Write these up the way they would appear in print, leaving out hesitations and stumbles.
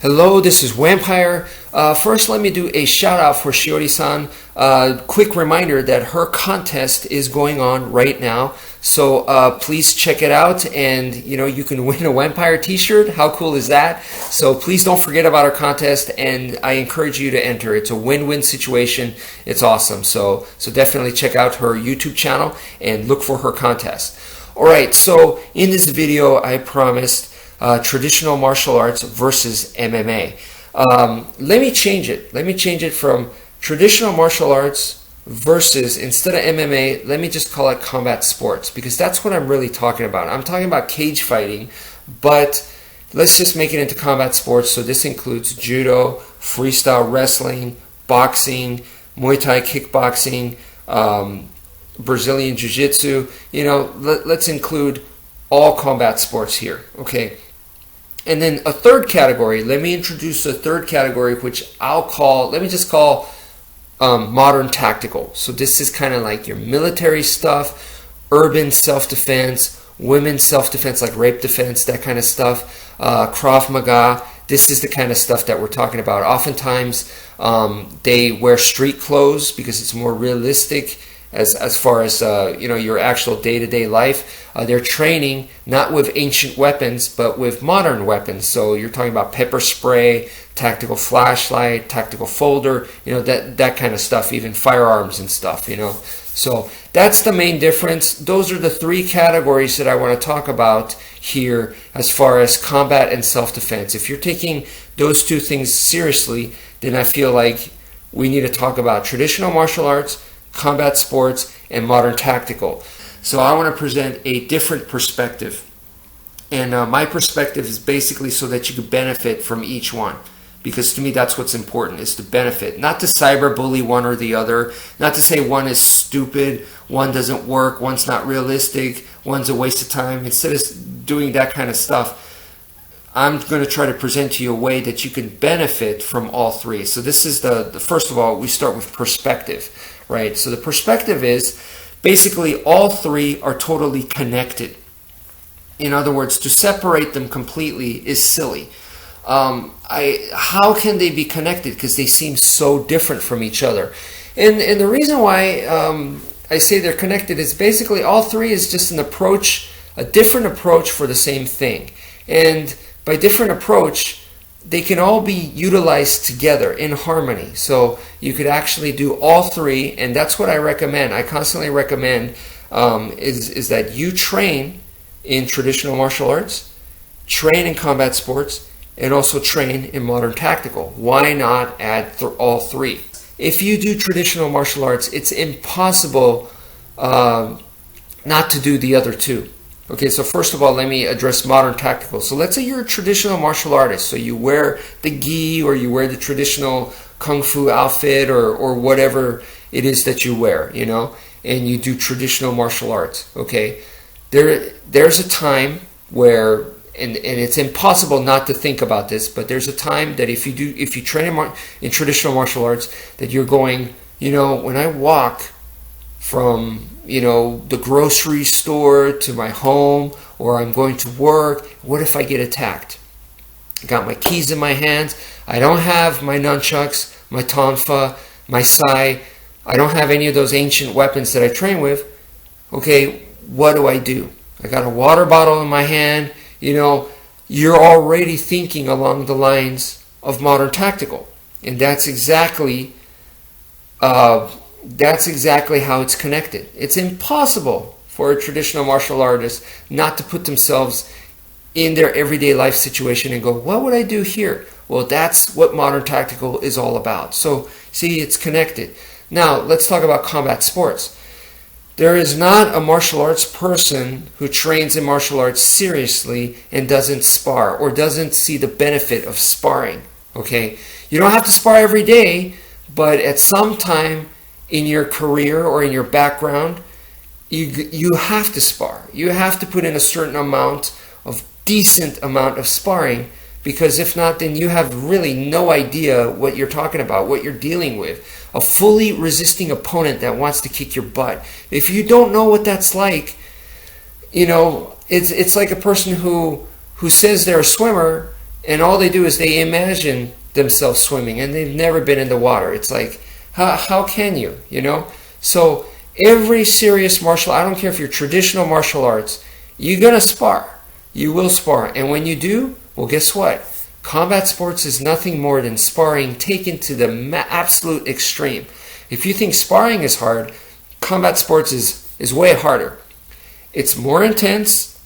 Hello, this is wmpyr. First, let me do a shout out for Shiori-san. Quick reminder that her contest is going on right now, so please check it out, and you can win a wmpyr t-shirt. How cool is that? So please don't forget about our contest, and I encourage you to enter. It's a win-win situation. It's awesome. So definitely check out her YouTube channel and look for her contest. Alright, so in this video I promised traditional martial arts versus MMA. Let me change it. Let me change it from traditional martial arts versus, instead of MMA, let me just call it combat sports, because that's what I'm really talking about. I'm talking about cage fighting, but let's just make it into combat sports. So this includes judo, freestyle wrestling, boxing, Muay Thai kickboxing, Brazilian Jiu-Jitsu. Let's include all combat sports here, okay? And then a third category, let me introduce a third category, which let me just call modern tactical. So this is kind of like your military stuff, urban self-defense, women's self-defense like rape defense, that kind of stuff, Krav Maga. This is the kind of stuff that we're talking about. Oftentimes they wear street clothes because it's more realistic as far as your actual day-to-day life. They're training not with ancient weapons but with modern weapons. So you're talking about pepper spray, tactical flashlight, tactical folder, that kind of stuff, even firearms and stuff. So that's the main difference. Those are the three categories that I want to talk about here as far as combat and self-defense. If you're taking those two things seriously, then I feel like we need to talk about traditional martial arts, combat sports, and modern tactical. So I want to present a different perspective, and my perspective is basically so that you can benefit from each one, because to me that's what's important, is to benefit, not to cyberbully one or the other, not to say one is stupid, one doesn't work, one's not realistic, one's a waste of time. Instead of doing that kind of stuff, I'm going to try to present to you a way that you can benefit from all three. So this is the first of all, we start with perspective, right? So the perspective is basically all three are totally connected. In other words, to separate them completely is silly. How can they be connected? Because they seem so different from each other. And the reason why I say they're connected is basically all three is just an approach, a different approach for the same thing. And by different approach, they can all be utilized together in harmony. So you could actually do all three, and that's what I recommend. I constantly recommend is that you train in traditional martial arts, train in combat sports, and also train in modern tactical. Why not add all three? If you do traditional martial arts, it's impossible not to do the other two. Okay, so first of all, let me address modern tactical. So let's say you're a traditional martial artist, so you wear the gi or you wear the traditional kung fu outfit or whatever it is that you wear, and you do traditional martial arts. Okay, there's a time where, and it's impossible not to think about this, but there's a time that if you train in traditional martial arts, that you're going, when I walk from the grocery store to my home, or I'm going to work, what if I get attacked? I got my keys in my hands, I don't have my nunchucks, my tonfa, my sai, I don't have any of those ancient weapons that I train with. Okay, what do? I got a water bottle in my hand. You're already thinking along the lines of modern tactical, and that's exactly how it's connected. It's impossible for a traditional martial artist not to put themselves in their everyday life situation and go, what would I do here? Well, that's what modern tactical is all about. So, see, it's connected. Now, let's talk about combat sports. There is not a martial arts person who trains in martial arts seriously and doesn't spar or doesn't see the benefit of sparring. Okay? You don't have to spar every day, but at some time in your career or in your background, you have to spar. You have to put in a certain decent amount of sparring, because if not, then you have really no idea what you're talking about, what you're dealing with. A fully resisting opponent that wants to kick your butt. If you don't know what that's like, it's like a person who says they're a swimmer and all they do is they imagine themselves swimming, and they've never been in the water. It's like, how can you, you know? So every serious martial, I don't care if you're traditional martial arts, you're going to spar. You will spar. And when you do, well, guess what? Combat sports is nothing more than sparring taken to the absolute extreme. If you think sparring is hard, combat sports is way harder. It's more intense.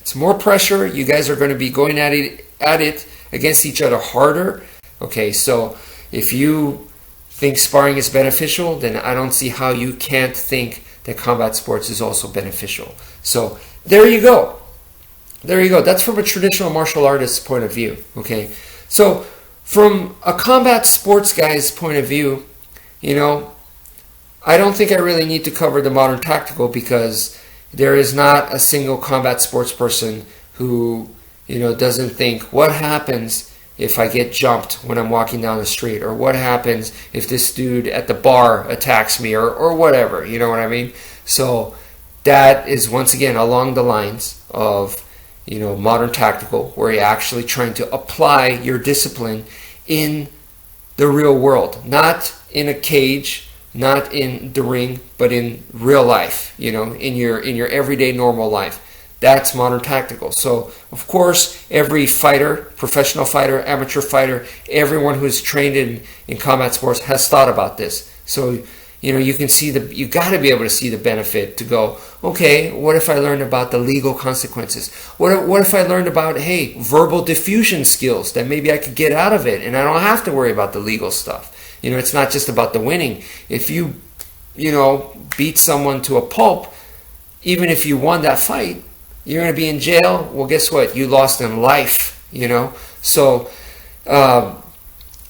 It's more pressure. You guys are going to be going at it against each other harder. Okay, so if you think sparring is beneficial, then I don't see how you can't think that combat sports is also beneficial. So there you go. There you go. That's from a traditional martial artist's point of view. Okay, so from a combat sports guy's point of view, you know, I don't think I really need to cover the modern tactical, because there is not a single combat sports person who, you know, doesn't think, what happens if I get jumped when I'm walking down the street, or what happens if this dude at the bar attacks me, or whatever, you know what I mean? So that is, once again, along the lines of, you know, modern tactical, where you're actually trying to apply your discipline in the real world, not in a cage, not in the ring, but in real life, you know, in your everyday normal life. That's modern tactical. So, of course, every fighter, professional fighter, amateur fighter, everyone who's trained in combat sports has thought about this. So, you know, you can see you got to be able to see the benefit to go, okay, what if I learned about the legal consequences? What if I learned about, hey, verbal diffusion skills that maybe I could get out of it, and I don't have to worry about the legal stuff. You know, it's not just about the winning. If you know, beat someone to a pulp, even if you won that fight, you're going to be in jail. Well, guess what? You lost in life, you know. So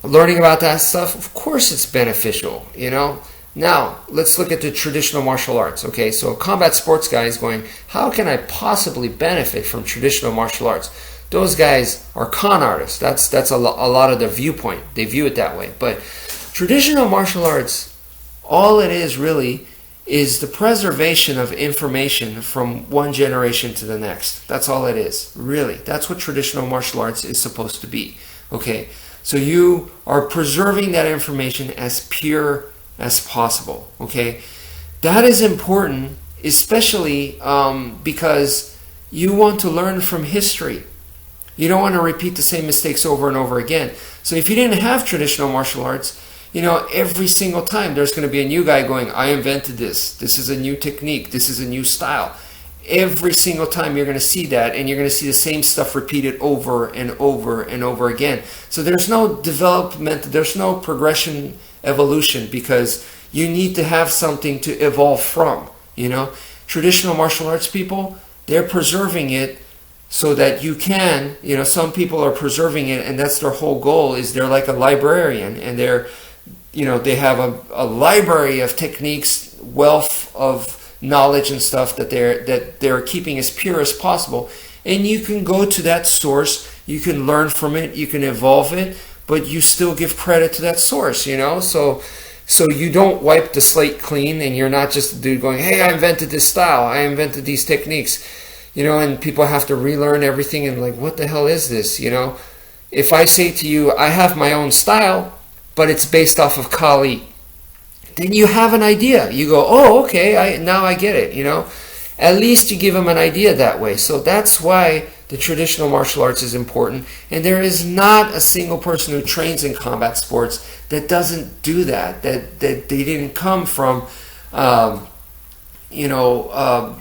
learning about that stuff, of course it's beneficial, you know. Now, let's look at the traditional martial arts. Okay, so a combat sports guy is going, how can I possibly benefit from traditional martial arts? Those guys are con artists. That's a lot of their viewpoint. They view it that way. But traditional martial arts, all it is really is the preservation of information from one generation to the next. That's all it is, really. That's what traditional martial arts is supposed to be. Okay, so you are preserving that information as pure as possible. Okay, that is important, especially because you want to learn from history. You don't want to repeat the same mistakes over and over again. So if you didn't have traditional martial arts, you know, every single time there's going to be a new guy going, I invented this. This is a new technique. This is a new style. Every single time you're going to see that, and you're going to see the same stuff repeated over and over and over again. So there's no development, there's no progression, evolution, because you need to have something to evolve from, you know. Traditional martial arts people, they're preserving it so that you can, you know, some people are preserving it, and that's their whole goal, is they're like a librarian, and they're, you know, they have a library of techniques, wealth of knowledge and stuff that they're keeping as pure as possible. And you can go to that source, you can learn from it, you can evolve it, but you still give credit to that source, you know. So you don't wipe the slate clean, and you're not just a dude going, hey, I invented this style, I invented these techniques, you know, and people have to relearn everything, and like, what the hell is this, you know? If I say to you, I have my own style, but it's based off of Kali, then you have an idea. You go, oh, okay, now I get it, you know. At least you give them an idea that way. So that's why the traditional martial arts is important. And there is not a single person who trains in combat sports that doesn't do that. That they didn't come from, you know,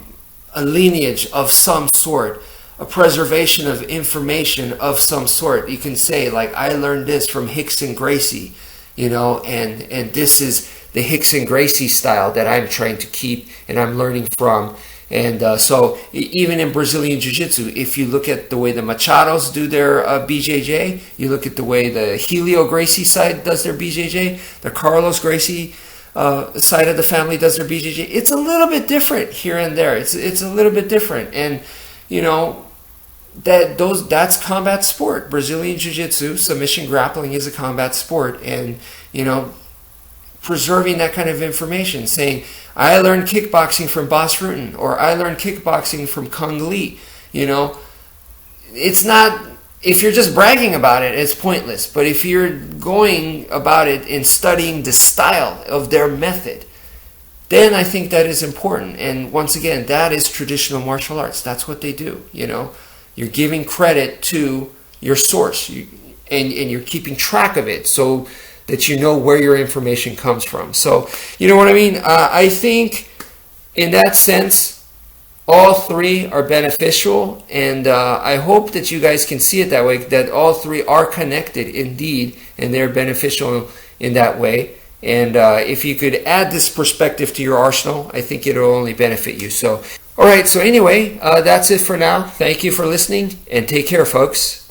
a lineage of some sort, a preservation of information of some sort. You can say, like, I learned this from Hicks and Gracie, you know, and this is the Hicks and Gracie style that I'm trying to keep and I'm learning from. And so even in Brazilian Jiu-Jitsu, if you look at the way the Machados do their BJJ, you look at the way the Helio Gracie side does their BJJ, the Carlos Gracie side of the family does their BJJ, it's a little bit different here and there. It's a little bit different. And, you know, that's combat sport. Brazilian Jiu-Jitsu, submission grappling is a combat sport. And, you know, preserving that kind of information, saying, I learned kickboxing from Bas Rutten, or I learned kickboxing from Kung Lee, you know. It's not if you're just bragging about it, it's pointless. But if you're going about it and studying the style of their method, then I think that is important. And once again, that is traditional martial arts. That's what they do. You're giving credit to your source, and you're keeping track of it so that you know where your information comes from. So, you know what I mean? I think in that sense, all three are beneficial, and I hope that you guys can see it that way, that all three are connected indeed, and they're beneficial in that way. And if you could add this perspective to your arsenal, I think it'll only benefit you. So, all right, so anyway, that's it for now. Thank you for listening, and take care, folks.